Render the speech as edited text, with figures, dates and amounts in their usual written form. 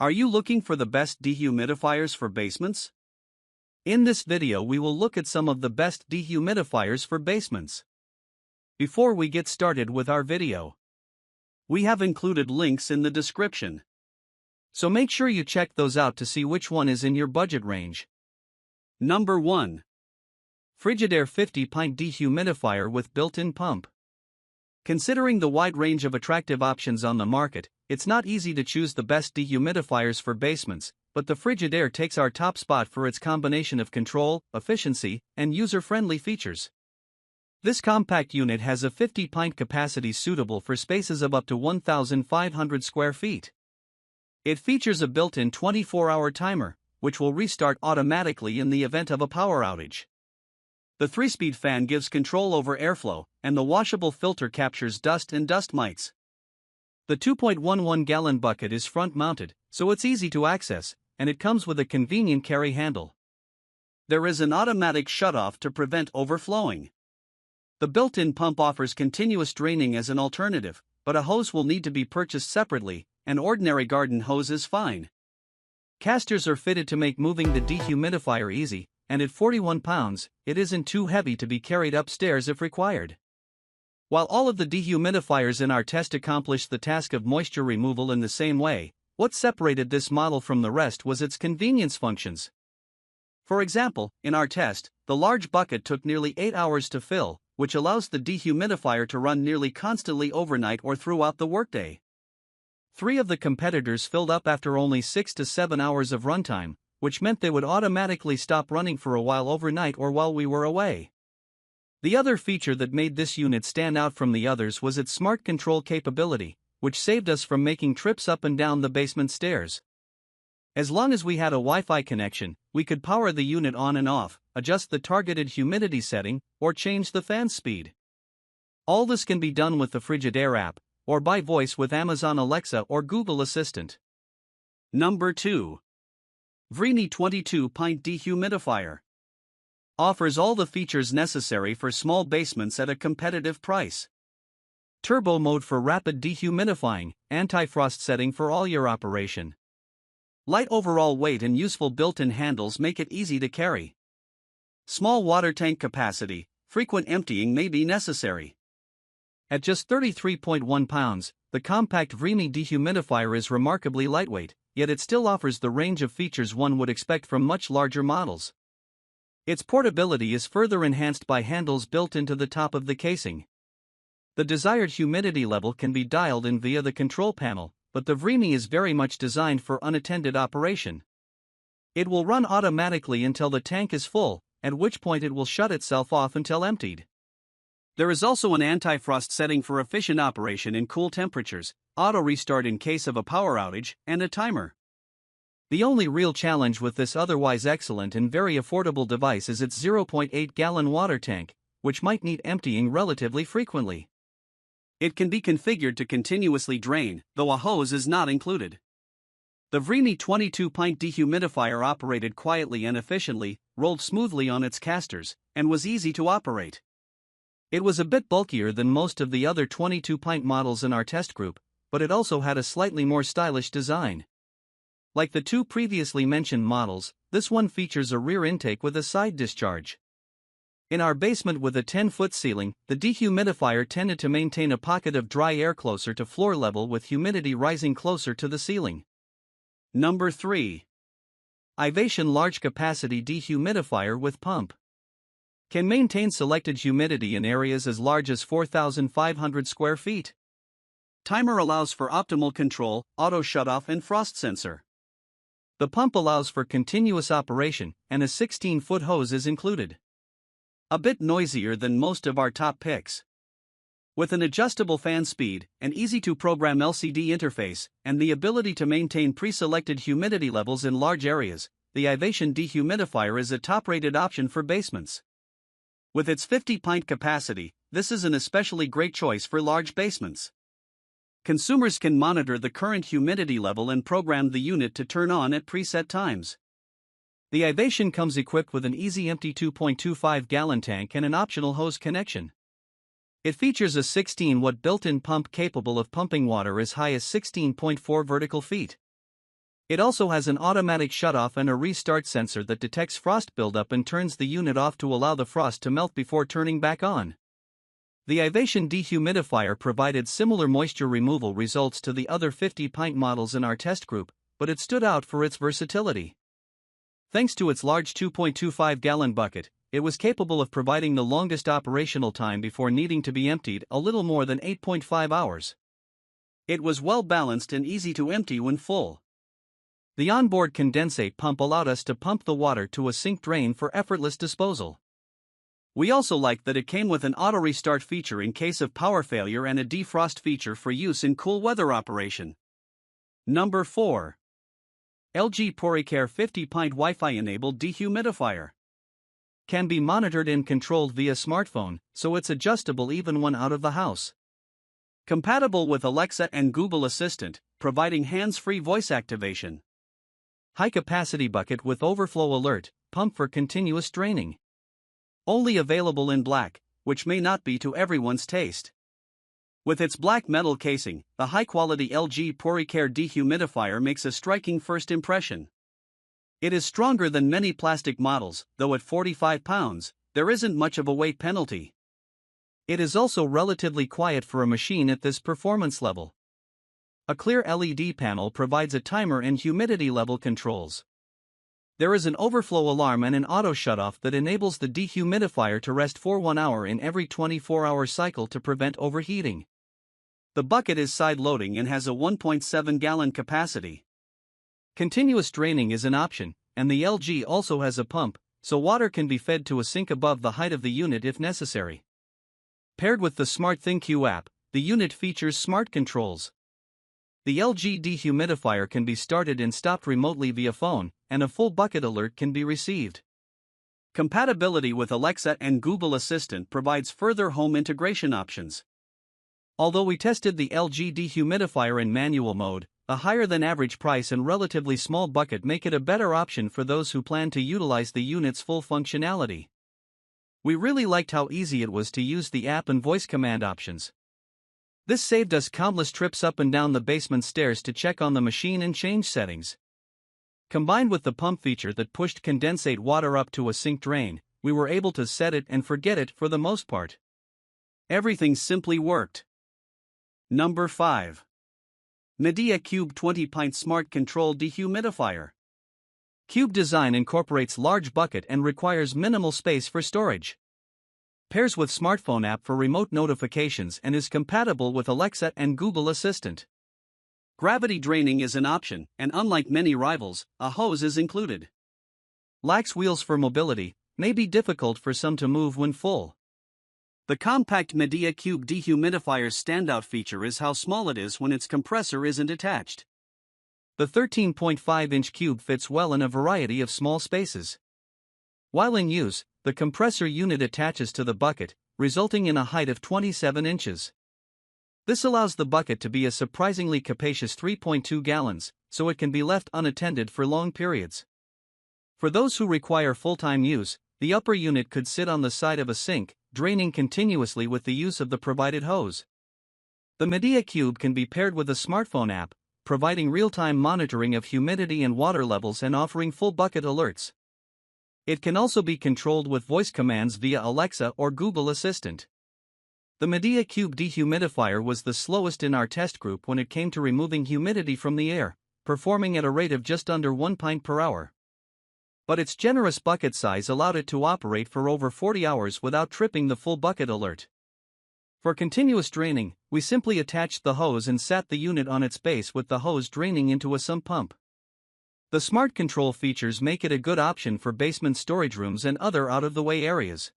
Are you looking for the best dehumidifiers for basements? In this video we will look at some of the best dehumidifiers for basements. Before we get started with our video, we have included links in the description. So make sure you check those out to see which one is in your budget range. Number 1. Frigidaire 50 Pint Dehumidifier with built-in pump. Considering the wide range of attractive options on the market, it's not easy to choose the best dehumidifiers for basements, but the Frigidaire takes our top spot for its combination of control, efficiency, and user-friendly features. This compact unit has a 50-pint capacity suitable for spaces of up to 1,500 square feet. It features a built-in 24-hour timer, which will restart automatically in the event of a power outage. The 3-speed fan gives control over airflow, and the washable filter captures dust and dust mites. The 2.11-gallon bucket is front-mounted, so it's easy to access, and it comes with a convenient carry handle. There is an automatic shutoff to prevent overflowing. The built-in pump offers continuous draining as an alternative, but a hose will need to be purchased separately. An ordinary garden hose is fine. Casters are fitted to make moving the dehumidifier easy, and at 41 pounds, it isn't too heavy to be carried upstairs if required. While all of the dehumidifiers in our test accomplished the task of moisture removal in the same way, what separated this model from the rest was its convenience functions. For example, in our test, the large bucket took nearly 8 hours to fill, which allows the dehumidifier to run nearly constantly overnight or throughout the workday. 3 of the competitors filled up after only 6 to 7 hours of runtime, which meant they would automatically stop running for a while overnight or while we were away. The other feature that made this unit stand out from the others was its smart control capability, which saved us from making trips up and down the basement stairs. As long as we had a Wi-Fi connection, we could power the unit on and off, adjust the targeted humidity setting, or change the fan speed. All this can be done with the Frigidaire app, or by voice with Amazon Alexa or Google Assistant. Number 2. Vremi 22-Pint Dehumidifier. Offers all the features necessary for small basements at a competitive price. Turbo mode for rapid dehumidifying, anti-frost setting for all your operation. Light overall weight and useful built-in handles make it easy to carry. Small water tank capacity, frequent emptying may be necessary. At just 33.1 pounds, the compact Vremi dehumidifier is remarkably lightweight, yet it still offers the range of features one would expect from much larger models. Its portability is further enhanced by handles built into the top of the casing. The desired humidity level can be dialed in via the control panel, but the Vremi is very much designed for unattended operation. It will run automatically until the tank is full, at which point it will shut itself off until emptied. There is also an anti-frost setting for efficient operation in cool temperatures, auto restart in case of a power outage, and a timer. The only real challenge with this otherwise excellent and very affordable device is its 0.8-gallon water tank, which might need emptying relatively frequently. It can be configured to continuously drain, though a hose is not included. The Vremi 22-pint dehumidifier operated quietly and efficiently, rolled smoothly on its casters, and was easy to operate. It was a bit bulkier than most of the other 22-pint models in our test group, but it also had a slightly more stylish design. Like the 2 previously mentioned models, this one features a rear intake with a side discharge. In our basement with a 10-foot ceiling, the dehumidifier tended to maintain a pocket of dry air closer to floor level with humidity rising closer to the ceiling. Number 3. Ivation Large Capacity Dehumidifier with Pump. Can maintain selected humidity in areas as large as 4,500 square feet. Timer allows for optimal control, auto shutoff and frost sensor. The pump allows for continuous operation, and a 16-foot hose is included. A bit noisier than most of our top picks. With an adjustable fan speed, an easy-to-program LCD interface, and the ability to maintain pre-selected humidity levels in large areas, the Ivation dehumidifier is a top-rated option for basements. With its 50-pint capacity, this is an especially great choice for large basements. Consumers can monitor the current humidity level and program the unit to turn on at preset times. The Ivation comes equipped with an easy empty 2.25-gallon tank and an optional hose connection. It features a 16-watt built-in pump capable of pumping water as high as 16.4 vertical feet. It also has an automatic shutoff and a restart sensor that detects frost buildup and turns the unit off to allow the frost to melt before turning back on. The Ivation dehumidifier provided similar moisture removal results to the other 50 Pint models in our test group, but it stood out for its versatility. Thanks to its large 2.25-gallon bucket, it was capable of providing the longest operational time before needing to be emptied, a little more than 8.5 hours. It was well balanced and easy to empty when full. The onboard condensate pump allowed us to pump the water to a sink drain for effortless disposal. We also liked that it came with an auto restart feature in case of power failure and a defrost feature for use in cool weather operation. Number 4. LG PoryCare 50 Pint Wi-Fi-Enabled Dehumidifier. Can be monitored and controlled via smartphone, so it's adjustable even when out of the house. Compatible with Alexa and Google Assistant, providing hands-free voice activation. High-capacity bucket with overflow alert, pump for continuous draining. Only available in black, which may not be to everyone's taste. With its black metal casing, the high-quality LG PuriCare dehumidifier makes a striking first impression. It is stronger than many plastic models, though at 45 pounds, there isn't much of a weight penalty. It is also relatively quiet for a machine at this performance level. A clear LED panel provides a timer and humidity level controls. There is an overflow alarm and an auto shutoff that enables the dehumidifier to rest for 1 hour in every 24-hour cycle to prevent overheating. The bucket is side-loading and has a 1.7-gallon capacity. Continuous draining is an option, and the LG also has a pump, so water can be fed to a sink above the height of the unit if necessary. Paired with the SmartThinQ app, the unit features smart controls. The LG dehumidifier can be started and stopped remotely via phone, and a full bucket alert can be received. Compatibility with Alexa and Google Assistant provides further home integration options. Although we tested the LG dehumidifier in manual mode, a higher-than-average price and relatively small bucket make it a better option for those who plan to utilize the unit's full functionality. We really liked how easy it was to use the app and voice command options. This saved us countless trips up and down the basement stairs to check on the machine and change settings. Combined with the pump feature that pushed condensate water up to a sink drain, we were able to set it and forget it for the most part. Everything simply worked. Number 5. MediaCube 20 Pint Smart Control Dehumidifier. Cube design incorporates large bucket and requires minimal space for storage. Pairs with smartphone app for remote notifications and is compatible with Alexa and Google Assistant. Gravity draining is an option, and unlike many rivals, a hose is included. Lacks wheels for mobility, may be difficult for some to move when full. The compact MediaCube dehumidifier's standout feature is how small it is when its compressor isn't attached. The 13.5-inch cube fits well in a variety of small spaces. While in use, the compressor unit attaches to the bucket, resulting in a height of 27 inches. This allows the bucket to be a surprisingly capacious 3.2 gallons, so it can be left unattended for long periods. For those who require full-time use, the upper unit could sit on the side of a sink, draining continuously with the use of the provided hose. The MediaCube can be paired with a smartphone app, providing real-time monitoring of humidity and water levels and offering full bucket alerts. It can also be controlled with voice commands via Alexa or Google Assistant. The MediaCube dehumidifier was the slowest in our test group when it came to removing humidity from the air, performing at a rate of just under 1 pint per hour. But its generous bucket size allowed it to operate for over 40 hours without tripping the full bucket alert. For continuous draining, we simply attached the hose and sat the unit on its base with the hose draining into a sump pump. The smart control features make it a good option for basement storage rooms and other out-of-the-way areas.